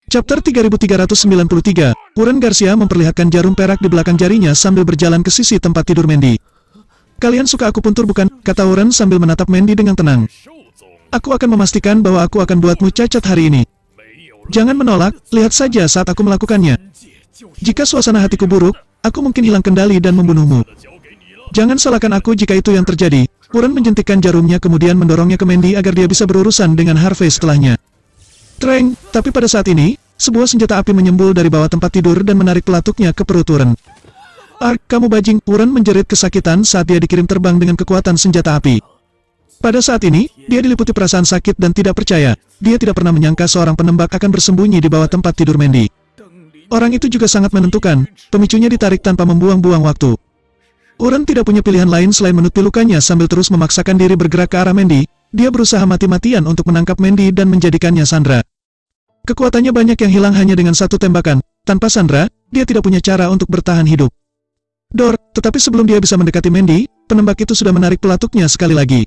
Chapter 3393, Warren Garcia memperlihatkan jarum perak di belakang jarinya sambil berjalan ke sisi tempat tidur Mandy. Kalian suka aku puntur bukan? Kata Warren sambil menatap Mandy dengan tenang. Aku akan memastikan bahwa aku akan buatmu cacat hari ini. Jangan menolak, lihat saja saat aku melakukannya. Jika suasana hatiku buruk, aku mungkin hilang kendali dan membunuhmu. Jangan salahkan aku jika itu yang terjadi. Warren menjentikkan jarumnya kemudian mendorongnya ke Mandy agar dia bisa berurusan dengan Harvey setelahnya. Treng, tapi pada saat ini, sebuah senjata api menyembul dari bawah tempat tidur dan menarik pelatuknya ke perut Warren. Ark, kamu bajing, Warren menjerit kesakitan saat dia dikirim terbang dengan kekuatan senjata api. Pada saat ini, dia diliputi perasaan sakit dan tidak percaya. Dia tidak pernah menyangka seorang penembak akan bersembunyi di bawah tempat tidur Mandy. Orang itu juga sangat menentukan, pemicunya ditarik tanpa membuang-buang waktu. Warren tidak punya pilihan lain selain menutupi lukanya sambil terus memaksakan diri bergerak ke arah Mandy. Dia berusaha mati-matian untuk menangkap Mandy dan menjadikannya sandera. Kekuatannya banyak yang hilang hanya dengan satu tembakan. Tanpa sandera, dia tidak punya cara untuk bertahan hidup. Tetapi sebelum dia bisa mendekati Mandy, penembak itu sudah menarik pelatuknya sekali lagi.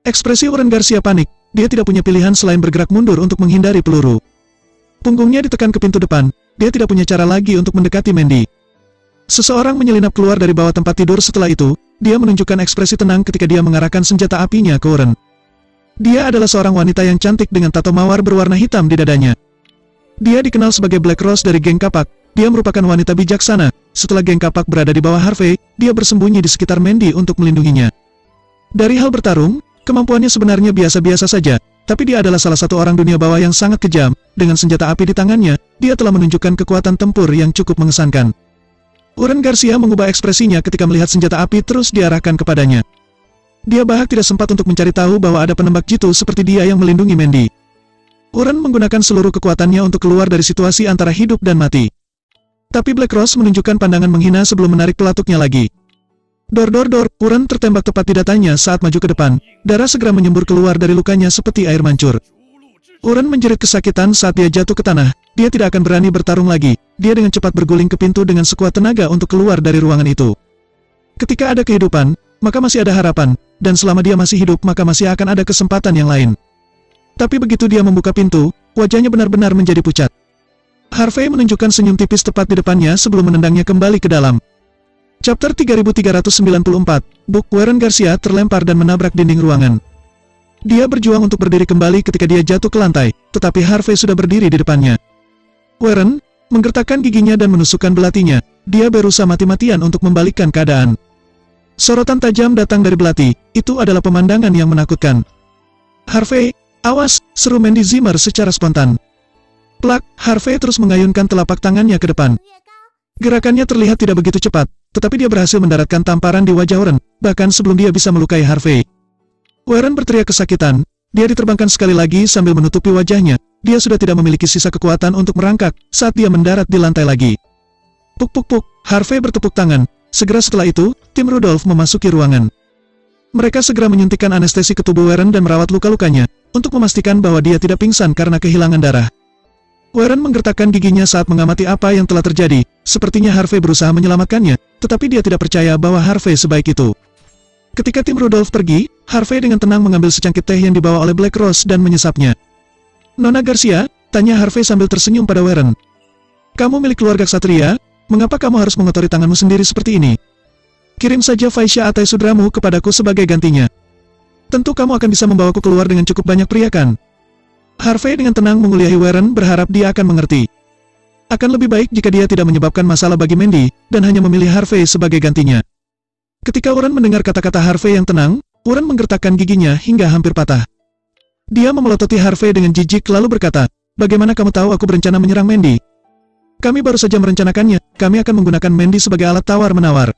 Ekspresi Warren Garcia panik. Dia tidak punya pilihan selain bergerak mundur untuk menghindari peluru. Punggungnya ditekan ke pintu depan. Dia tidak punya cara lagi untuk mendekati Mandy. Seseorang menyelinap keluar dari bawah tempat tidur setelah itu. Dia menunjukkan ekspresi tenang ketika dia mengarahkan senjata apinya ke Warren. Dia adalah seorang wanita yang cantik dengan tato mawar berwarna hitam di dadanya. Dia dikenal sebagai Black Rose dari geng Kapak. Dia merupakan wanita bijaksana. Setelah geng Kapak berada di bawah Harvey, dia bersembunyi di sekitar Mandy untuk melindunginya. Dari hal bertarung, kemampuannya sebenarnya biasa-biasa saja, tapi dia adalah salah satu orang dunia bawah yang sangat kejam. Dengan senjata api di tangannya, dia telah menunjukkan kekuatan tempur yang cukup mengesankan. Warren Garcia mengubah ekspresinya ketika melihat senjata api terus diarahkan kepadanya. Dia bahkan tidak sempat untuk mencari tahu bahwa ada penembak jitu seperti dia yang melindungi Mandy. Warren menggunakan seluruh kekuatannya untuk keluar dari situasi antara hidup dan mati. Tapi Black Rose menunjukkan pandangan menghina sebelum menarik pelatuknya lagi. Warren tertembak tepat di datanya saat maju ke depan. Darah segera menyembur keluar dari lukanya seperti air mancur. Warren menjerit kesakitan saat dia jatuh ke tanah. Dia tidak akan berani bertarung lagi. Dia dengan cepat berguling ke pintu dengan sekuat tenaga untuk keluar dari ruangan itu. Ketika ada kehidupan, maka masih ada harapan, dan selama dia masih hidup maka masih akan ada kesempatan yang lain. Tapi begitu dia membuka pintu, wajahnya benar-benar menjadi pucat. Harvey menunjukkan senyum tipis tepat di depannya sebelum menendangnya kembali ke dalam. Chapter 3394, Warren Garcia terlempar dan menabrak dinding ruangan. Dia berjuang untuk berdiri kembali ketika dia jatuh ke lantai, tetapi Harvey sudah berdiri di depannya. Warren menggertakkan giginya dan menusukkan belatinya. Dia berusaha mati-matian untuk membalikkan keadaan. Sorotan tajam datang dari belati. Itu adalah pemandangan yang menakutkan. Harvey, awas, seru Mandy Zimmer secara spontan. Plak, Harvey terus mengayunkan telapak tangannya ke depan. Gerakannya terlihat tidak begitu cepat, tetapi dia berhasil mendaratkan tamparan di wajah Warren, bahkan sebelum dia bisa melukai Harvey. Warren berteriak kesakitan. Dia diterbangkan sekali lagi sambil menutupi wajahnya. Dia sudah tidak memiliki sisa kekuatan untuk merangkak saat dia mendarat di lantai lagi. Puk, Harvey bertepuk tangan. Segera setelah itu, tim Rudolph memasuki ruangan. Mereka segera menyuntikkan anestesi ke tubuh Warren dan merawat luka-lukanya, untuk memastikan bahwa dia tidak pingsan karena kehilangan darah. Warren menggertakkan giginya saat mengamati apa yang telah terjadi. Sepertinya Harvey berusaha menyelamatkannya, tetapi dia tidak percaya bahwa Harvey sebaik itu. Ketika tim Rudolph pergi, Harvey dengan tenang mengambil secangkir teh yang dibawa oleh Black Rose dan menyesapnya. Nona Garcia, tanya Harvey sambil tersenyum pada Warren. Kamu milik keluarga ksatria? Mengapa kamu harus mengotori tanganmu sendiri seperti ini? Kirim saja Vaisya Atai Sudramu kepadaku sebagai gantinya. Tentu kamu akan bisa membawaku keluar dengan cukup banyak pria kan? Harvey dengan tenang menguliahi Warren berharap dia akan mengerti. Akan lebih baik jika dia tidak menyebabkan masalah bagi Mandy, dan hanya memilih Harvey sebagai gantinya. Ketika Warren mendengar kata-kata Harvey yang tenang, Warren menggertakkan giginya hingga hampir patah. Dia memelototi Harvey dengan jijik lalu berkata, bagaimana kamu tahu aku berencana menyerang Mandy? Kami baru saja merencanakannya, kami akan menggunakan Mandy sebagai alat tawar-menawar.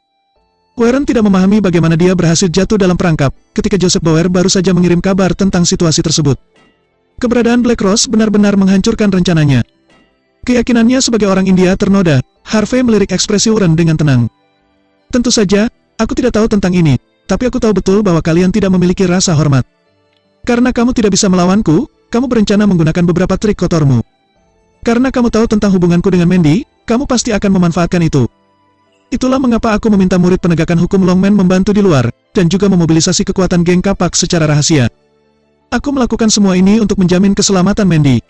Warren tidak memahami bagaimana dia berhasil jatuh dalam perangkap, ketika Joseph Bauer baru saja mengirim kabar tentang situasi tersebut. Keberadaan Black Rose benar-benar menghancurkan rencananya. Keyakinannya sebagai orang India ternoda, Harvey melirik ekspresi Warren dengan tenang. Tentu saja, aku tidak tahu tentang ini, tapi aku tahu betul bahwa kalian tidak memiliki rasa hormat. Karena kamu tidak bisa melawanku, kamu berencana menggunakan beberapa trik kotormu. Karena kamu tahu tentang hubunganku dengan Mandy, kamu pasti akan memanfaatkan itu. Itulah mengapa aku meminta murid penegakan hukum Longman membantu di luar, dan juga memobilisasi kekuatan geng Kapak secara rahasia. Aku melakukan semua ini untuk menjamin keselamatan Mandy.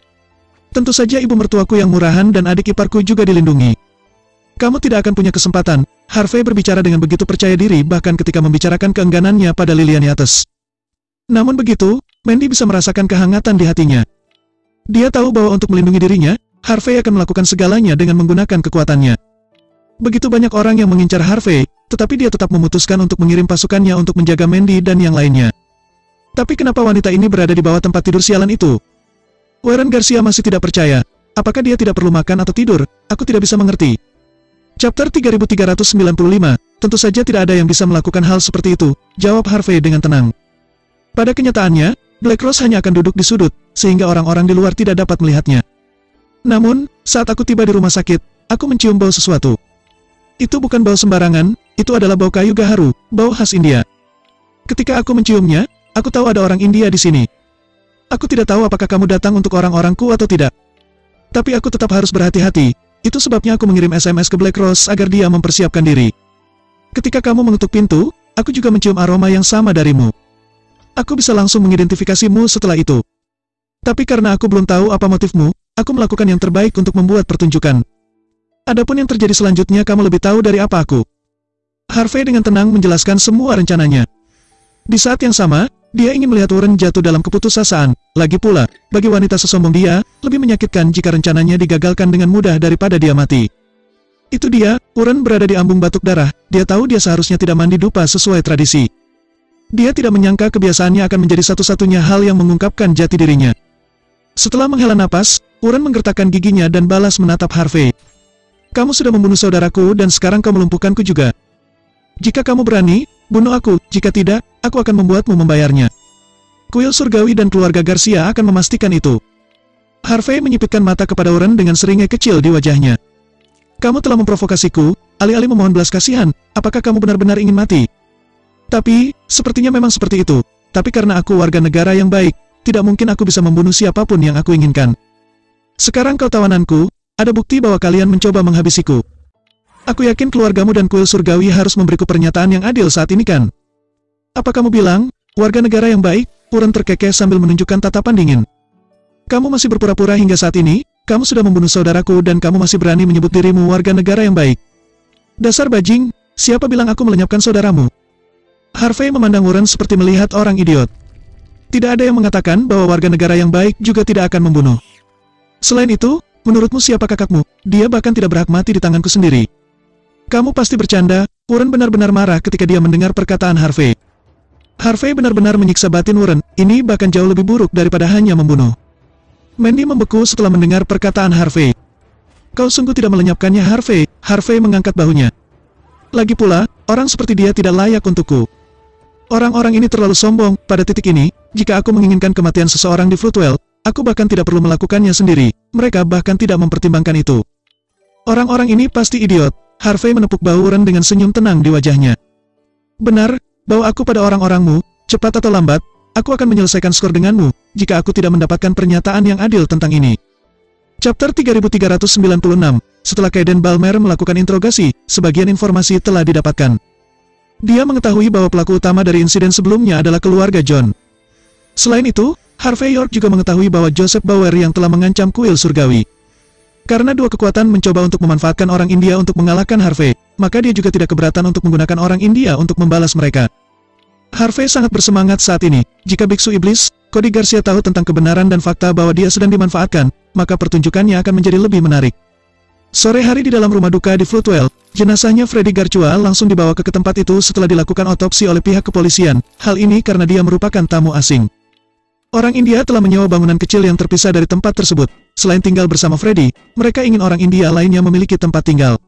Tentu saja ibu mertuaku yang murahan dan adik iparku juga dilindungi. Kamu tidak akan punya kesempatan. Harvey berbicara dengan begitu percaya diri bahkan ketika membicarakan keengganannya pada Lilian Yates. Namun begitu, Mandy bisa merasakan kehangatan di hatinya. Dia tahu bahwa untuk melindungi dirinya, Harvey akan melakukan segalanya dengan menggunakan kekuatannya. Begitu banyak orang yang mengincar Harvey, tetapi dia tetap memutuskan untuk mengirim pasukannya untuk menjaga Mandy dan yang lainnya. Tapi kenapa wanita ini berada di bawah tempat tidur sialan itu? Warren Garcia masih tidak percaya. Apakah dia tidak perlu makan atau tidur? Aku tidak bisa mengerti. Chapter 3395, tentu saja tidak ada yang bisa melakukan hal seperti itu, jawab Harvey dengan tenang. Pada kenyataannya, Black Rose hanya akan duduk di sudut, sehingga orang-orang di luar tidak dapat melihatnya. Namun, saat aku tiba di rumah sakit, aku mencium bau sesuatu. Itu bukan bau sembarangan, itu adalah bau kayu gaharu, bau khas India. Ketika aku menciumnya, aku tahu ada orang India di sini. Aku tidak tahu apakah kamu datang untuk orang-orangku atau tidak. Tapi aku tetap harus berhati-hati. Itu sebabnya aku mengirim SMS ke Black Rose agar dia mempersiapkan diri. Ketika kamu mengetuk pintu, aku juga mencium aroma yang sama darimu. Aku bisa langsung mengidentifikasimu setelah itu. Tapi karena aku belum tahu apa motifmu, aku melakukan yang terbaik untuk membuat pertunjukan. Adapun yang terjadi selanjutnya kamu lebih tahu dari apa aku. Harvey dengan tenang menjelaskan semua rencananya. Di saat yang sama, dia ingin melihat Warren jatuh dalam keputusasaan. Lagi pula, bagi wanita sesombong dia, lebih menyakitkan jika rencananya digagalkan dengan mudah daripada dia mati. Itu dia, Warren berada di ambung batuk darah. Dia tahu dia seharusnya tidak mandi dupa sesuai tradisi. Dia tidak menyangka kebiasaannya akan menjadi satu-satunya hal yang mengungkapkan jati dirinya. Setelah menghela napas, Warren menggertakkan giginya dan balas menatap Harvey. Kamu sudah membunuh saudaraku dan sekarang kau melumpuhkanku juga. Jika kamu berani, bunuh aku, jika tidak, aku akan membuatmu membayarnya. Kuil Surgawi dan keluarga Garcia akan memastikan itu. Harvey menyipitkan mata kepada Warren dengan seringai kecil di wajahnya. Kamu telah memprovokasiku, alih-alih memohon belas kasihan, apakah kamu benar-benar ingin mati? Tapi, sepertinya memang seperti itu. Tapi karena aku warga negara yang baik, tidak mungkin aku bisa membunuh siapapun yang aku inginkan. Sekarang kau tawananku, ada bukti bahwa kalian mencoba menghabisiku. Aku yakin keluargamu dan kuil surgawi harus memberiku pernyataan yang adil saat ini kan? Apa kamu bilang, warga negara yang baik? Warren terkekeh sambil menunjukkan tatapan dingin. Kamu masih berpura-pura hingga saat ini, kamu sudah membunuh saudaraku dan kamu masih berani menyebut dirimu warga negara yang baik. Dasar bajing, siapa bilang aku melenyapkan saudaramu? Harvey memandang Warren seperti melihat orang idiot. Tidak ada yang mengatakan bahwa warga negara yang baik juga tidak akan membunuh. Selain itu, menurutmu siapa kakakmu? Dia bahkan tidak berhak mati di tanganku sendiri. Kamu pasti bercanda. Warren benar-benar marah ketika dia mendengar perkataan Harvey. Harvey benar-benar menyiksa batin Warren, ini bahkan jauh lebih buruk daripada hanya membunuh. Mandy membeku setelah mendengar perkataan Harvey. Kau sungguh tidak melenyapkannya Harvey. Harvey mengangkat bahunya. Lagi pula, orang seperti dia tidak layak untukku. Orang-orang ini terlalu sombong. Pada titik ini, jika aku menginginkan kematian seseorang di Floodwell, aku bahkan tidak perlu melakukannya sendiri. Mereka bahkan tidak mempertimbangkan itu. Orang-orang ini pasti idiot. Harvey menepuk bahu Warren dengan senyum tenang di wajahnya. Benar, bawa aku pada orang-orangmu, cepat atau lambat, aku akan menyelesaikan skor denganmu, jika aku tidak mendapatkan pernyataan yang adil tentang ini. Chapter 3396, setelah Kaiden Balmer melakukan interogasi, sebagian informasi telah didapatkan. Dia mengetahui bahwa pelaku utama dari insiden sebelumnya adalah keluarga John. Selain itu, Harvey York juga mengetahui bahwa Joseph Bauer yang telah mengancam kuil surgawi. Karena dua kekuatan mencoba untuk memanfaatkan orang India untuk mengalahkan Harvey, maka dia juga tidak keberatan untuk menggunakan orang India untuk membalas mereka. Harvey sangat bersemangat saat ini. Jika Biksu Iblis, Cody Garcia tahu tentang kebenaran dan fakta bahwa dia sedang dimanfaatkan, maka pertunjukannya akan menjadi lebih menarik. Sore hari di dalam rumah duka di Floodwell, jenazahnya Freddy Garchua langsung dibawa ke tempat itu setelah dilakukan otopsi oleh pihak kepolisian. Hal ini karena dia merupakan tamu asing. Orang India telah menyewa bangunan kecil yang terpisah dari tempat tersebut. Selain tinggal bersama Freddy, mereka ingin orang India lainnya memiliki tempat tinggal.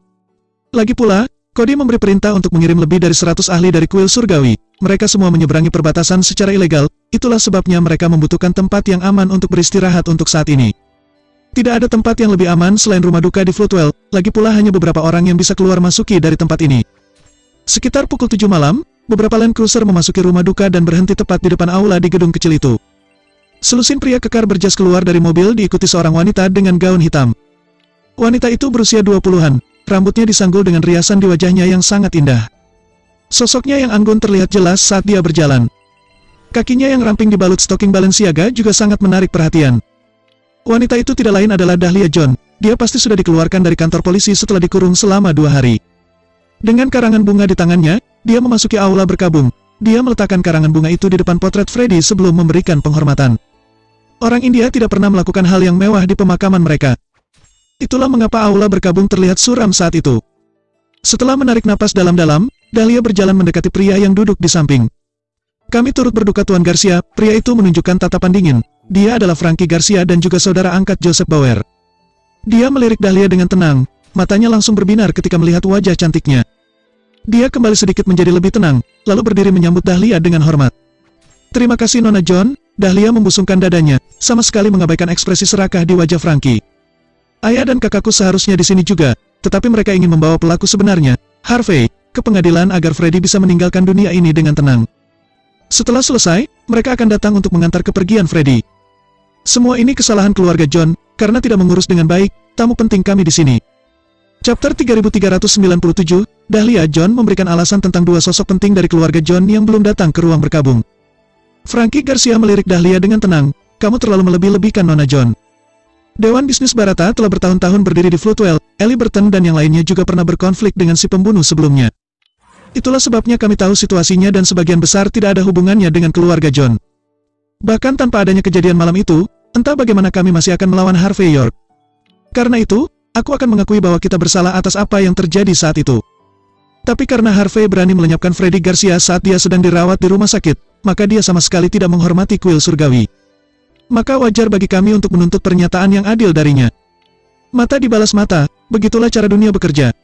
Lagi pula, Cody memberi perintah untuk mengirim lebih dari 100 ahli dari kuil surgawi. Mereka semua menyeberangi perbatasan secara ilegal, itulah sebabnya mereka membutuhkan tempat yang aman untuk beristirahat untuk saat ini. Tidak ada tempat yang lebih aman selain rumah duka di Floodwell, lagi pula hanya beberapa orang yang bisa keluar masuki dari tempat ini. Sekitar pukul 7 malam, beberapa Land Cruiser memasuki rumah duka dan berhenti tepat di depan aula di gedung kecil itu. Selusin pria kekar berjas keluar dari mobil diikuti seorang wanita dengan gaun hitam. Wanita itu berusia 20-an, rambutnya disanggul dengan riasan di wajahnya yang sangat indah. Sosoknya yang anggun terlihat jelas saat dia berjalan. Kakinya yang ramping dibalut stoking Balenciaga juga sangat menarik perhatian. Wanita itu tidak lain adalah Dahlia John. Dia pasti sudah dikeluarkan dari kantor polisi setelah dikurung selama 2 hari. Dengan karangan bunga di tangannya, dia memasuki aula berkabung. Dia meletakkan karangan bunga itu di depan potret Freddy sebelum memberikan penghormatan. Orang India tidak pernah melakukan hal yang mewah di pemakaman mereka. Itulah mengapa aula berkabung terlihat suram saat itu. Setelah menarik napas dalam-dalam, Dahlia berjalan mendekati pria yang duduk di samping. Kami turut berduka Tuan Garcia. Pria itu menunjukkan tatapan dingin. Dia adalah Frankie Garcia dan juga saudara angkat Joseph Bauer. Dia melirik Dahlia dengan tenang, matanya langsung berbinar ketika melihat wajah cantiknya. Dia kembali sedikit menjadi lebih tenang, lalu berdiri menyambut Dahlia dengan hormat. Terima kasih Nona John. Dahlia membusungkan dadanya, sama sekali mengabaikan ekspresi serakah di wajah Frankie. Ayah dan kakakku seharusnya di sini juga, tetapi mereka ingin membawa pelaku sebenarnya, Harvey, ke pengadilan agar Freddy bisa meninggalkan dunia ini dengan tenang. Setelah selesai, mereka akan datang untuk mengantar kepergian Freddy. Semua ini kesalahan keluarga John, karena tidak mengurus dengan baik, tamu penting kami di sini. Chapter 3397, Dahlia John memberikan alasan tentang 2 sosok penting dari keluarga John yang belum datang ke ruang berkabung. Frankie Garcia melirik Dahlia dengan tenang, kamu terlalu melebih-lebihkan Nona John. Dewan Bisnis Barata telah bertahun-tahun berdiri di Floodwell, Ellie Burton dan yang lainnya juga pernah berkonflik dengan si pembunuh sebelumnya. Itulah sebabnya kami tahu situasinya dan sebagian besar tidak ada hubungannya dengan keluarga John. Bahkan tanpa adanya kejadian malam itu, entah bagaimana kami masih akan melawan Harvey York. Karena itu, aku akan mengakui bahwa kita bersalah atas apa yang terjadi saat itu. Tapi karena Harvey berani melenyapkan Freddy Garcia saat dia sedang dirawat di rumah sakit, maka dia sama sekali tidak menghormati kuil surgawi. Maka wajar bagi kami untuk menuntut pernyataan yang adil darinya. Mata dibalas mata, begitulah cara dunia bekerja.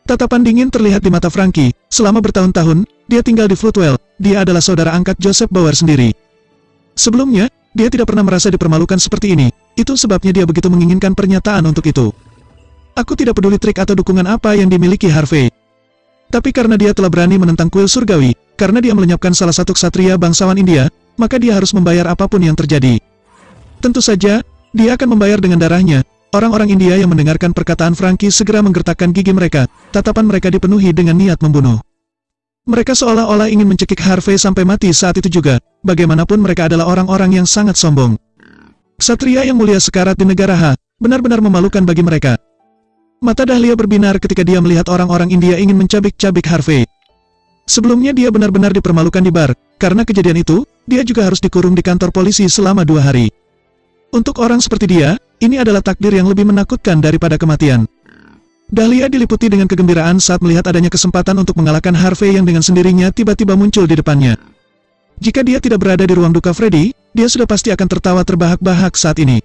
Tatapan dingin terlihat di mata Frankie. Selama bertahun-tahun, dia tinggal di Floodwell. Dia adalah saudara angkat Joseph Bauer sendiri. Sebelumnya, dia tidak pernah merasa dipermalukan seperti ini. Itu sebabnya dia begitu menginginkan pernyataan untuk itu. Aku tidak peduli trik atau dukungan apa yang dimiliki Harvey. Tapi karena dia telah berani menentang kuil surgawi, karena dia melenyapkan salah satu ksatria bangsawan India, maka dia harus membayar apapun yang terjadi. Tentu saja, dia akan membayar dengan darahnya. Orang-orang India yang mendengarkan perkataan Frankie segera menggertakkan gigi mereka, tatapan mereka dipenuhi dengan niat membunuh. Mereka seolah-olah ingin mencekik Harvey sampai mati saat itu juga, bagaimanapun mereka adalah orang-orang yang sangat sombong. Ksatria yang mulia sekarat di negara Ha, benar-benar memalukan bagi mereka. Mata Dahlia berbinar ketika dia melihat orang-orang India ingin mencabik-cabik Harvey. Sebelumnya dia benar-benar dipermalukan di bar, karena kejadian itu, dia juga harus dikurung di kantor polisi selama 2 hari. Untuk orang seperti dia, ini adalah takdir yang lebih menakutkan daripada kematian. Dahlia diliputi dengan kegembiraan saat melihat adanya kesempatan untuk mengalahkan Harvey yang dengan sendirinya tiba-tiba muncul di depannya. Jika dia tidak berada di ruang duka Freddy, dia sudah pasti akan tertawa terbahak-bahak saat ini.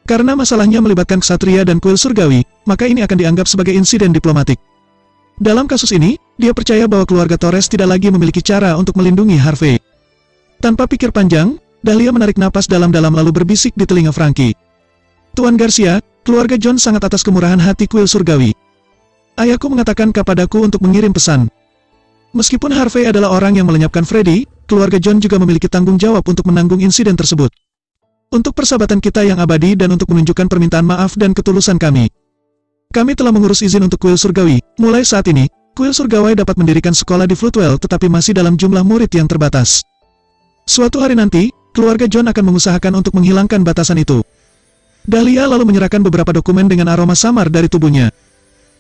Karena masalahnya melibatkan ksatria dan kuil surgawi, maka ini akan dianggap sebagai insiden diplomatik. Dalam kasus ini, dia percaya bahwa keluarga Torres tidak lagi memiliki cara untuk melindungi Harvey. Tanpa pikir panjang, Dahlia menarik napas dalam-dalam lalu berbisik di telinga Frankie. Tuan Garcia, keluarga John sangat atas kemurahan hati kuil surgawi. Ayahku mengatakan kepadaku untuk mengirim pesan. Meskipun Harvey adalah orang yang melenyapkan Freddy, keluarga John juga memiliki tanggung jawab untuk menanggung insiden tersebut. Untuk persahabatan kita yang abadi dan untuk menunjukkan permintaan maaf dan ketulusan kami. Kami telah mengurus izin untuk kuil surgawi. Mulai saat ini, kuil surgawi dapat mendirikan sekolah di Floodwell tetapi masih dalam jumlah murid yang terbatas. Suatu hari nanti, keluarga John akan mengusahakan untuk menghilangkan batasan itu. Dahlia lalu menyerahkan beberapa dokumen dengan aroma samar dari tubuhnya.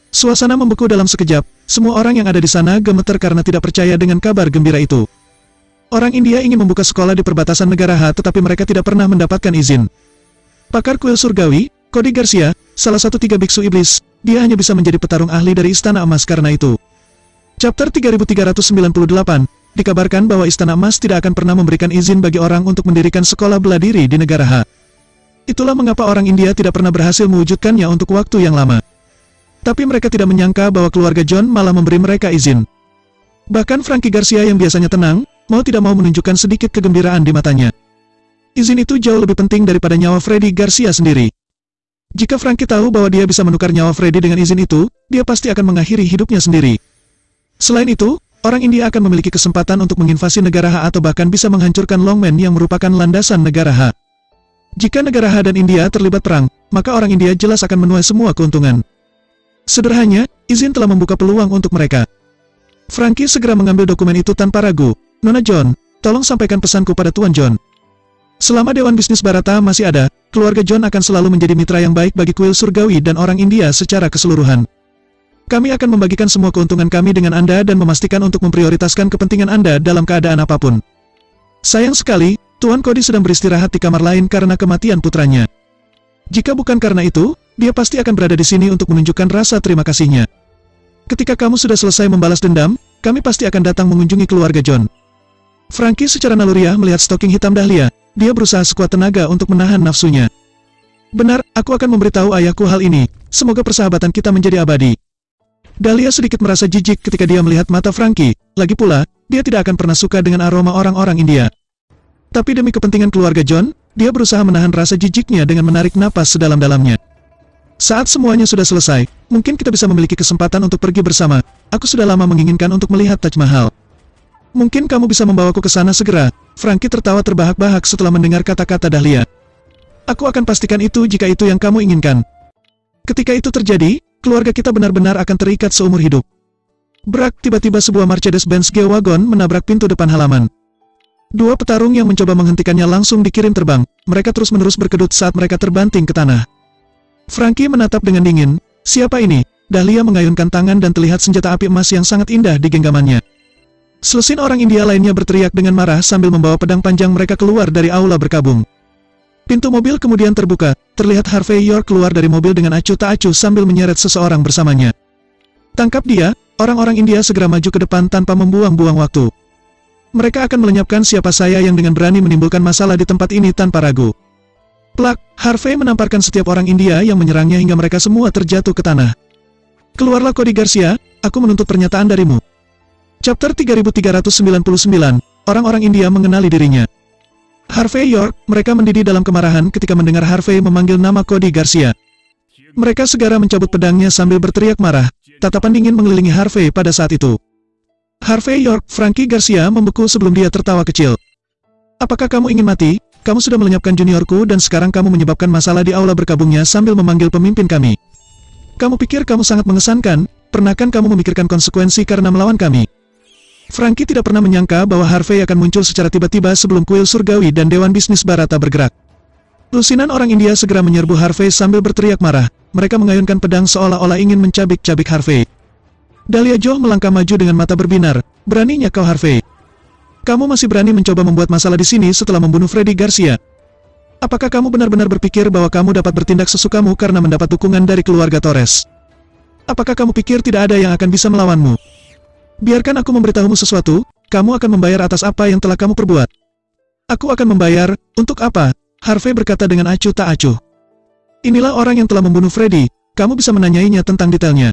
Suasana membeku dalam sekejap, semua orang yang ada di sana gemeter karena tidak percaya dengan kabar gembira itu. Orang India ingin membuka sekolah di perbatasan negara Ha tetapi mereka tidak pernah mendapatkan izin. Pakar kuil surgawi, Cody Garcia, salah satu 3 biksu iblis, dia hanya bisa menjadi petarung ahli dari Istana Emas karena itu. Chapter 3398, dikabarkan bahwa Istana Emas tidak akan pernah memberikan izin bagi orang untuk mendirikan sekolah bela diri di negara Ha. Itulah mengapa orang India tidak pernah berhasil mewujudkannya untuk waktu yang lama. Tapi mereka tidak menyangka bahwa keluarga John malah memberi mereka izin. Bahkan Frankie Garcia yang biasanya tenang, mau tidak mau menunjukkan sedikit kegembiraan di matanya. Izin itu jauh lebih penting daripada nyawa Freddy Garcia sendiri. Jika Frankie tahu bahwa dia bisa menukar nyawa Freddy dengan izin itu, dia pasti akan mengakhiri hidupnya sendiri. Selain itu, orang India akan memiliki kesempatan untuk menginvasi negara Ha atau bahkan bisa menghancurkan Longmen yang merupakan landasan negara Ha. Jika negara Ha dan India terlibat perang, maka orang India jelas akan menuai semua keuntungan. Sederhananya, izin telah membuka peluang untuk mereka. Frankie segera mengambil dokumen itu tanpa ragu. Nona John, tolong sampaikan pesanku pada Tuan John. Selama Dewan Bisnis Barata masih ada, keluarga John akan selalu menjadi mitra yang baik bagi kuil surgawi dan orang India secara keseluruhan. Kami akan membagikan semua keuntungan kami dengan Anda dan memastikan untuk memprioritaskan kepentingan Anda dalam keadaan apapun. Sayang sekali, Tuan Cody sedang beristirahat di kamar lain karena kematian putranya. Jika bukan karena itu, dia pasti akan berada di sini untuk menunjukkan rasa terima kasihnya. Ketika kamu sudah selesai membalas dendam, kami pasti akan datang mengunjungi keluarga John. Frankie secara naluriah melihat stoking hitam Dahlia. Dia berusaha sekuat tenaga untuk menahan nafsunya. Benar, aku akan memberitahu ayahku hal ini. Semoga persahabatan kita menjadi abadi. Dahlia sedikit merasa jijik ketika dia melihat mata Frankie. Lagi pula, dia tidak akan pernah suka dengan aroma orang-orang India. Tapi demi kepentingan keluarga John, dia berusaha menahan rasa jijiknya dengan menarik napas sedalam-dalamnya. Saat semuanya sudah selesai, mungkin kita bisa memiliki kesempatan untuk pergi bersama. Aku sudah lama menginginkan untuk melihat Taj Mahal. Mungkin kamu bisa membawaku ke sana segera. Frankie tertawa terbahak-bahak setelah mendengar kata-kata Dahlia. Aku akan pastikan itu jika itu yang kamu inginkan. Ketika itu terjadi, keluarga kita benar-benar akan terikat seumur hidup. Brak, tiba-tiba sebuah Mercedes-Benz G-Wagon menabrak pintu depan halaman. Dua petarung yang mencoba menghentikannya langsung dikirim terbang. Mereka terus-menerus berkedut saat mereka terbanting ke tanah. Frankie menatap dengan dingin. Siapa ini? Dahlia mengayunkan tangan dan terlihat senjata api emas yang sangat indah di genggamannya. Selesin orang India lainnya berteriak dengan marah sambil membawa pedang panjang mereka keluar dari aula berkabung. Pintu mobil kemudian terbuka, terlihat Harvey York keluar dari mobil dengan acuh tak acuh sambil menyeret seseorang bersamanya. Tangkap dia, orang-orang India segera maju ke depan tanpa membuang-buang waktu. Mereka akan melenyapkan siapa saya yang dengan berani menimbulkan masalah di tempat ini tanpa ragu. Plak, Harvey menamparkan setiap orang India yang menyerangnya hingga mereka semua terjatuh ke tanah. Keluarlah Cody Garcia, aku menuntut pernyataan darimu. Chapter 3399, orang-orang India mengenali dirinya. Harvey York, mereka mendidih dalam kemarahan ketika mendengar Harvey memanggil nama Cody Garcia. Mereka segera mencabut pedangnya sambil berteriak marah, tatapan dingin mengelilingi Harvey pada saat itu. Harvey York, Frankie Garcia membeku sebelum dia tertawa kecil. Apakah kamu ingin mati? Kamu sudah melenyapkan juniorku dan sekarang kamu menyebabkan masalah di aula berkabungnya sambil memanggil pemimpin kami. Kamu pikir kamu sangat mengesankan, pernahkah kamu memikirkan konsekuensi karena melawan kami? Frankie tidak pernah menyangka bahwa Harvey akan muncul secara tiba-tiba sebelum kuil surgawi dan Dewan Bisnis Barata bergerak. Lusinan orang India segera menyerbu Harvey sambil berteriak marah. Mereka mengayunkan pedang seolah-olah ingin mencabik-cabik Harvey. Dahlia Joe melangkah maju dengan mata berbinar. Beraninya kau Harvey? Kamu masih berani mencoba membuat masalah di sini setelah membunuh Freddy Garcia? Apakah kamu benar-benar berpikir bahwa kamu dapat bertindak sesukamu karena mendapat dukungan dari keluarga Torres? Apakah kamu pikir tidak ada yang akan bisa melawanmu? Biarkan aku memberitahumu sesuatu, kamu akan membayar atas apa yang telah kamu perbuat. Aku akan membayar, untuk apa? Harvey berkata dengan acuh tak acuh. Inilah orang yang telah membunuh Freddy, kamu bisa menanyainya tentang detailnya.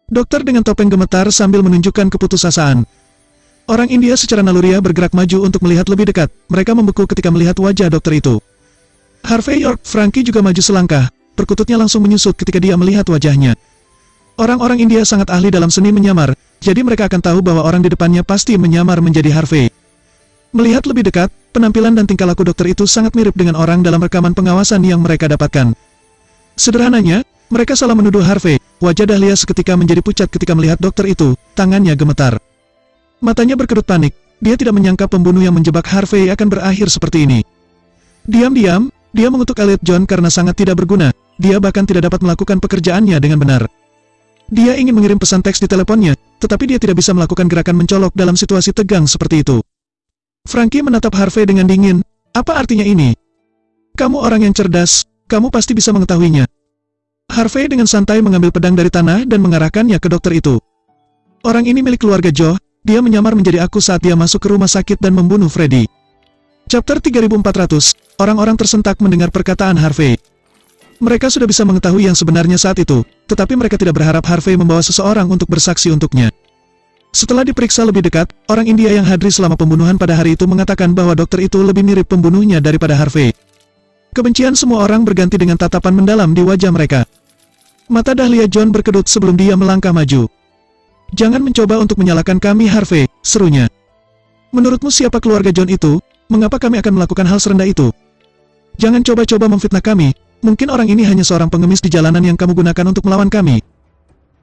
Dokter dengan topeng gemetar sambil menunjukkan keputusasaan. Orang India secara naluriah bergerak maju untuk melihat lebih dekat, mereka membeku ketika melihat wajah dokter itu. Harvey York, Frankie juga maju selangkah, perkututnya langsung menyusut ketika dia melihat wajahnya. Orang-orang India sangat ahli dalam seni menyamar, jadi mereka akan tahu bahwa orang di depannya pasti menyamar menjadi Harvey. Melihat lebih dekat, penampilan dan tingkah laku dokter itu sangat mirip dengan orang dalam rekaman pengawasan yang mereka dapatkan. Sederhananya, mereka salah menuduh Harvey. Wajah Dahlia seketika menjadi pucat ketika melihat dokter itu, tangannya gemetar. Matanya berkedut panik, dia tidak menyangka pembunuh yang menjebak Harvey akan berakhir seperti ini. Diam-diam, dia mengutuk Elliot John karena sangat tidak berguna, dia bahkan tidak dapat melakukan pekerjaannya dengan benar. Dia ingin mengirim pesan teks di teleponnya, tetapi dia tidak bisa melakukan gerakan mencolok dalam situasi tegang seperti itu. Frankie menatap Harvey dengan dingin. Apa artinya ini? Kamu orang yang cerdas, kamu pasti bisa mengetahuinya. Harvey dengan santai mengambil pedang dari tanah dan mengarahkannya ke dokter itu. Orang ini milik keluarga Joe, dia menyamar menjadi aku saat dia masuk ke rumah sakit dan membunuh Freddy. Chapter 3400, orang-orang tersentak mendengar perkataan Harvey. Mereka sudah bisa mengetahui yang sebenarnya saat itu, tetapi mereka tidak berharap Harvey membawa seseorang untuk bersaksi untuknya. Setelah diperiksa lebih dekat, orang India yang hadir selama pembunuhan pada hari itu mengatakan bahwa dokter itu lebih mirip pembunuhnya daripada Harvey. Kebencian semua orang berganti dengan tatapan mendalam di wajah mereka. Mata Dahlia John berkedut sebelum dia melangkah maju. Jangan mencoba untuk menyalahkan kami Harvey, serunya. Menurutmu siapa keluarga John itu? Mengapa kami akan melakukan hal serendah itu? Jangan coba-coba memfitnah kami. Mungkin orang ini hanya seorang pengemis di jalanan yang kamu gunakan untuk melawan kami.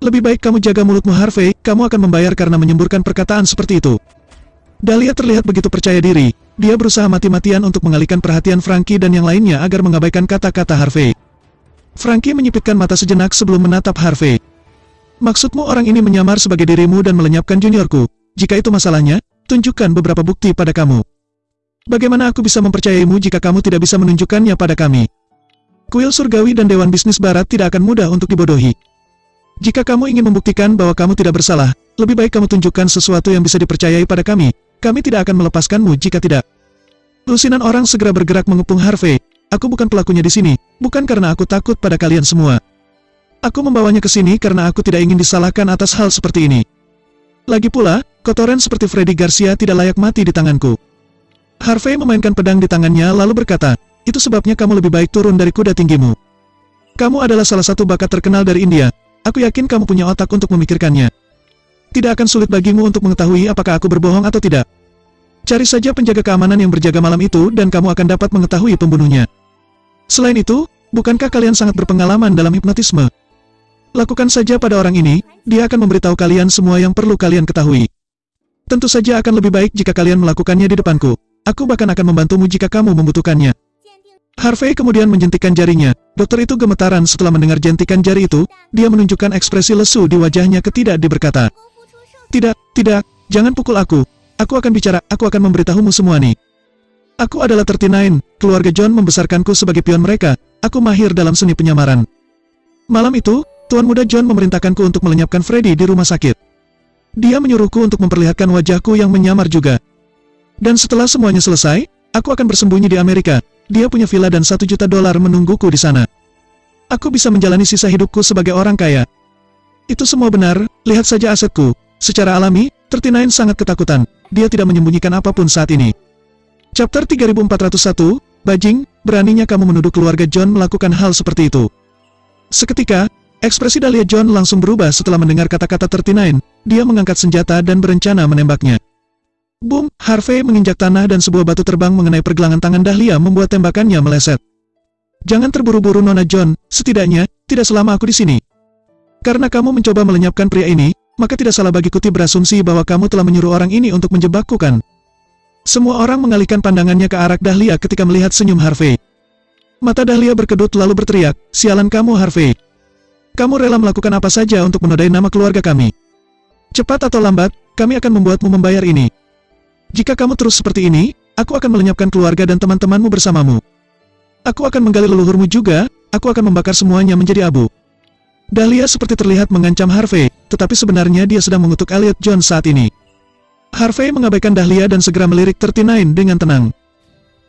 Lebih baik kamu jaga mulutmu Harvey, kamu akan membayar karena menyemburkan perkataan seperti itu. Dahlia terlihat begitu percaya diri, dia berusaha mati-matian untuk mengalihkan perhatian Frankie dan yang lainnya agar mengabaikan kata-kata Harvey. Frankie menyipitkan mata sejenak sebelum menatap Harvey. Maksudmu orang ini menyamar sebagai dirimu dan melenyapkan juniorku? Jika itu masalahnya, tunjukkan beberapa bukti pada kamu. Bagaimana aku bisa mempercayaimu jika kamu tidak bisa menunjukkannya pada kami? Kuil Surgawi dan Dewan Bisnis Barat tidak akan mudah untuk dibodohi. Jika kamu ingin membuktikan bahwa kamu tidak bersalah, lebih baik kamu tunjukkan sesuatu yang bisa dipercayai pada kami. Kami tidak akan melepaskanmu jika tidak. Lusinan orang segera bergerak mengepung Harvey. Aku bukan pelakunya di sini, bukan karena aku takut pada kalian semua. Aku membawanya ke sini karena aku tidak ingin disalahkan atas hal seperti ini. Lagi pula, kotoran seperti Freddy Garcia tidak layak mati di tanganku. Harvey memainkan pedang di tangannya lalu berkata, itu sebabnya kamu lebih baik turun dari kuda tinggimu. Kamu adalah salah satu bakat terkenal dari India. Aku yakin kamu punya otak untuk memikirkannya. Tidak akan sulit bagimu untuk mengetahui apakah aku berbohong atau tidak. Cari saja penjaga keamanan yang berjaga malam itu dan kamu akan dapat mengetahui pembunuhnya. Selain itu, bukankah kalian sangat berpengalaman dalam hipnotisme? Lakukan saja pada orang ini, dia akan memberitahu kalian semua yang perlu kalian ketahui. Tentu saja akan lebih baik jika kalian melakukannya di depanku. Aku bahkan akan membantumu jika kamu membutuhkannya. Harvey kemudian menjentikan jarinya. Dokter itu gemetaran setelah mendengar jentikan jari itu, dia menunjukkan ekspresi lesu di wajahnya ketika dia berkata, Tidak, jangan pukul aku. Aku akan bicara, aku akan memberitahumu semua nih. Aku adalah 39, keluarga John membesarkanku sebagai pion mereka, aku mahir dalam seni penyamaran. Malam itu, Tuan Muda John memerintahkanku untuk melenyapkan Freddy di rumah sakit. Dia menyuruhku untuk memperlihatkan wajahku yang menyamar juga. Dan setelah semuanya selesai, aku akan bersembunyi di Amerika. Dia punya villa dan $1 juta menungguku di sana. Aku bisa menjalani sisa hidupku sebagai orang kaya. Itu semua benar, lihat saja asetku. Secara alami, 39 sangat ketakutan. Dia tidak menyembunyikan apapun saat ini. Chapter 3401, Bajing, beraninya kamu menuduh keluarga John melakukan hal seperti itu. Seketika, ekspresi Dahlia John langsung berubah setelah mendengar kata-kata 39. Dia mengangkat senjata dan berencana menembaknya. Boom, Harvey menginjak tanah dan sebuah batu terbang mengenai pergelangan tangan Dahlia membuat tembakannya meleset. Jangan terburu-buru Nona John, setidaknya, tidak selama aku di sini. Karena kamu mencoba melenyapkan pria ini, maka tidak salah bagi Kuti berasumsi bahwa kamu telah menyuruh orang ini untuk menjebakku kan? Semua orang mengalihkan pandangannya ke arah Dahlia ketika melihat senyum Harvey. Mata Dahlia berkedut lalu berteriak, sialan kamu Harvey. Kamu rela melakukan apa saja untuk menodai nama keluarga kami. Cepat atau lambat, kami akan membuatmu membayar ini. Jika kamu terus seperti ini, aku akan melenyapkan keluarga dan teman-temanmu bersamamu. Aku akan menggali leluhurmu juga, aku akan membakar semuanya menjadi abu. Dahlia seperti terlihat mengancam Harvey, tetapi sebenarnya dia sedang mengutuk Elliot John saat ini. Harvey mengabaikan Dahlia dan segera melirik 39 dengan tenang.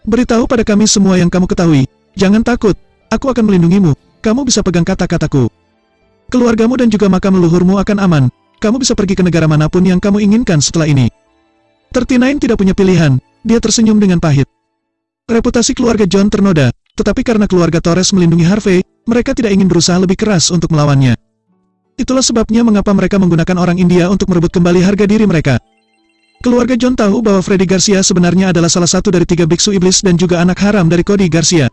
Beritahu pada kami semua yang kamu ketahui, jangan takut, aku akan melindungimu, kamu bisa pegang kata-kataku. Keluargamu dan juga makam leluhurmu akan aman, kamu bisa pergi ke negara manapun yang kamu inginkan setelah ini. 39 tidak punya pilihan, dia tersenyum dengan pahit. Reputasi keluarga John ternoda, tetapi karena keluarga Torres melindungi Harvey, mereka tidak ingin berusaha lebih keras untuk melawannya. Itulah sebabnya mengapa mereka menggunakan orang India untuk merebut kembali harga diri mereka. Keluarga John tahu bahwa Freddy Garcia sebenarnya adalah salah satu dari 3 biksu iblis dan juga anak haram dari Cody Garcia.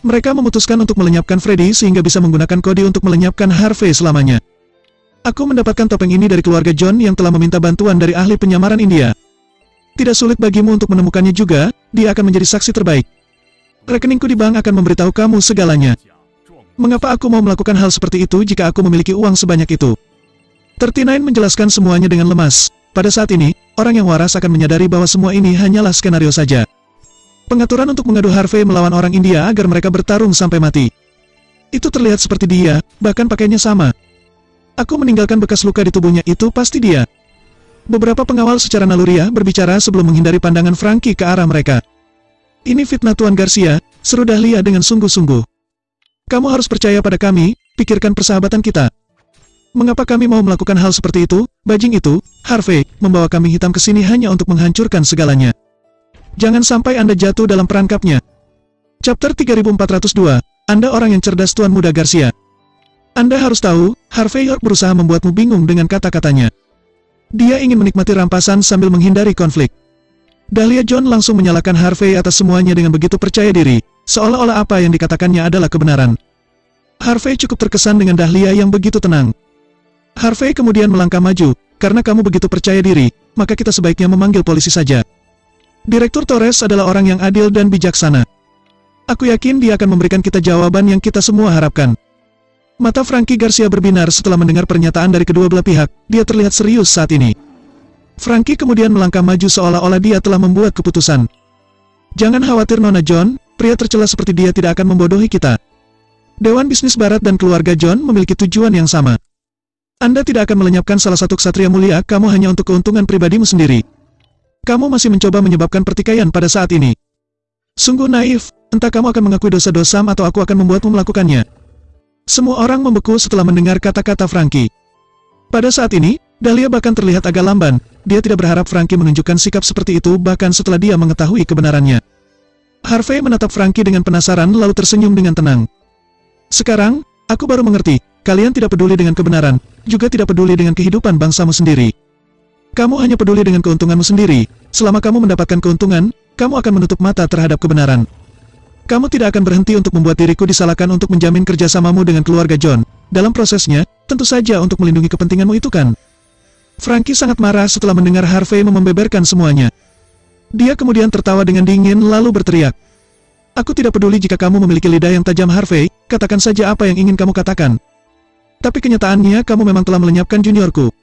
Mereka memutuskan untuk melenyapkan Freddy sehingga bisa menggunakan Cody untuk melenyapkan Harvey selamanya. Aku mendapatkan topeng ini dari keluarga John yang telah meminta bantuan dari ahli penyamaran India. Tidak sulit bagimu untuk menemukannya juga, dia akan menjadi saksi terbaik. Rekeningku di bank akan memberitahu kamu segalanya. Mengapa aku mau melakukan hal seperti itu jika aku memiliki uang sebanyak itu? 39 menjelaskan semuanya dengan lemas. Pada saat ini, orang yang waras akan menyadari bahwa semua ini hanyalah skenario saja. Pengaturan untuk mengadu Harvey melawan orang India agar mereka bertarung sampai mati. Itu terlihat seperti dia, bahkan pakaiannya sama. Aku meninggalkan bekas luka di tubuhnya, itu pasti dia. Beberapa pengawal secara naluriah berbicara sebelum menghindari pandangan Frankie ke arah mereka. Ini fitnah Tuan Garcia, seru Dahlia dengan sungguh-sungguh. Kamu harus percaya pada kami, pikirkan persahabatan kita. Mengapa kami mau melakukan hal seperti itu, bajing itu, Harvey, membawa kami hitam ke sini hanya untuk menghancurkan segalanya. Jangan sampai Anda jatuh dalam perangkapnya. Chapter 3402, Anda orang yang cerdas Tuan Muda Garcia. Anda harus tahu, Harvey York berusaha membuatmu bingung dengan kata-katanya. Dia ingin menikmati rampasan sambil menghindari konflik. Dahlia John langsung menyalahkan Harvey atas semuanya dengan begitu percaya diri, seolah-olah apa yang dikatakannya adalah kebenaran. Harvey cukup terkesan dengan Dahlia yang begitu tenang. Harvey kemudian melangkah maju, karena kamu begitu percaya diri, maka kita sebaiknya memanggil polisi saja. Direktur Torres adalah orang yang adil dan bijaksana. Aku yakin dia akan memberikan kita jawaban yang kita semua harapkan. Mata Frankie Garcia berbinar setelah mendengar pernyataan dari kedua belah pihak. Dia terlihat serius saat ini. Frankie kemudian melangkah maju seolah-olah dia telah membuat keputusan. Jangan khawatir Nona John, pria tercela seperti dia tidak akan membodohi kita. Dewan Bisnis Barat dan keluarga John memiliki tujuan yang sama. Anda tidak akan melenyapkan salah satu ksatria mulia kamu hanya untuk keuntungan pribadimu sendiri. Kamu masih mencoba menyebabkan pertikaian pada saat ini. Sungguh naif, entah kamu akan mengakui dosa-dosamu atau aku akan membuatmu melakukannya. Semua orang membeku setelah mendengar kata-kata Frankie. Pada saat ini, Dahlia bahkan terlihat agak lamban. Dia tidak berharap Frankie menunjukkan sikap seperti itu bahkan setelah dia mengetahui kebenarannya. Harvey menatap Frankie dengan penasaran lalu tersenyum dengan tenang. Sekarang, aku baru mengerti, kalian tidak peduli dengan kebenaran, juga tidak peduli dengan kehidupan bangsamu sendiri. Kamu hanya peduli dengan keuntunganmu sendiri. Selama kamu mendapatkan keuntungan, kamu akan menutup mata terhadap kebenaran. Kamu tidak akan berhenti untuk membuat diriku disalahkan untuk menjamin kerjasamamu dengan keluarga John. Dalam prosesnya, tentu saja untuk melindungi kepentinganmu itu kan? Frankie sangat marah setelah mendengar Harvey membeberkan semuanya. Dia kemudian tertawa dengan dingin lalu berteriak. Aku tidak peduli jika kamu memiliki lidah yang tajam Harvey, katakan saja apa yang ingin kamu katakan. Tapi kenyataannya kamu memang telah melenyapkan juniorku.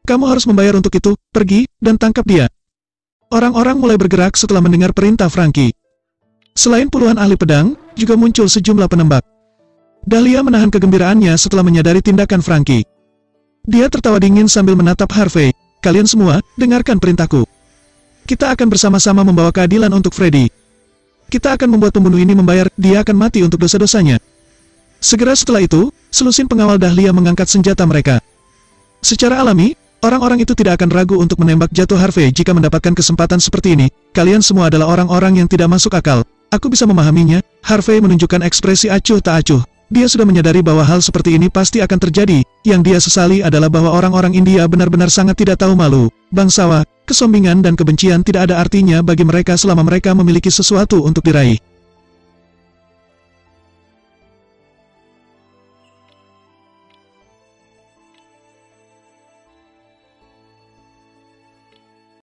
Kamu harus membayar untuk itu, pergi, dan tangkap dia. Orang-orang mulai bergerak setelah mendengar perintah Frankie. Selain puluhan ahli pedang, juga muncul sejumlah penembak. Dahlia menahan kegembiraannya setelah menyadari tindakan Frankie. Dia tertawa dingin sambil menatap Harvey. Kalian semua, dengarkan perintahku. Kita akan bersama-sama membawa keadilan untuk Freddy. Kita akan membuat pembunuh ini membayar, dia akan mati untuk dosa-dosanya. Segera setelah itu, selusin pengawal Dahlia mengangkat senjata mereka. Secara alami, orang-orang itu tidak akan ragu untuk menembak jatuh Harvey jika mendapatkan kesempatan seperti ini. Kalian semua adalah orang-orang yang tidak masuk akal. Aku bisa memahaminya. Harvey menunjukkan ekspresi acuh tak acuh. Dia sudah menyadari bahwa hal seperti ini pasti akan terjadi. Yang dia sesali adalah bahwa orang-orang India benar-benar sangat tidak tahu malu. Bangsawa, kesombongan dan kebencian tidak ada artinya bagi mereka selama mereka memiliki sesuatu untuk diraih.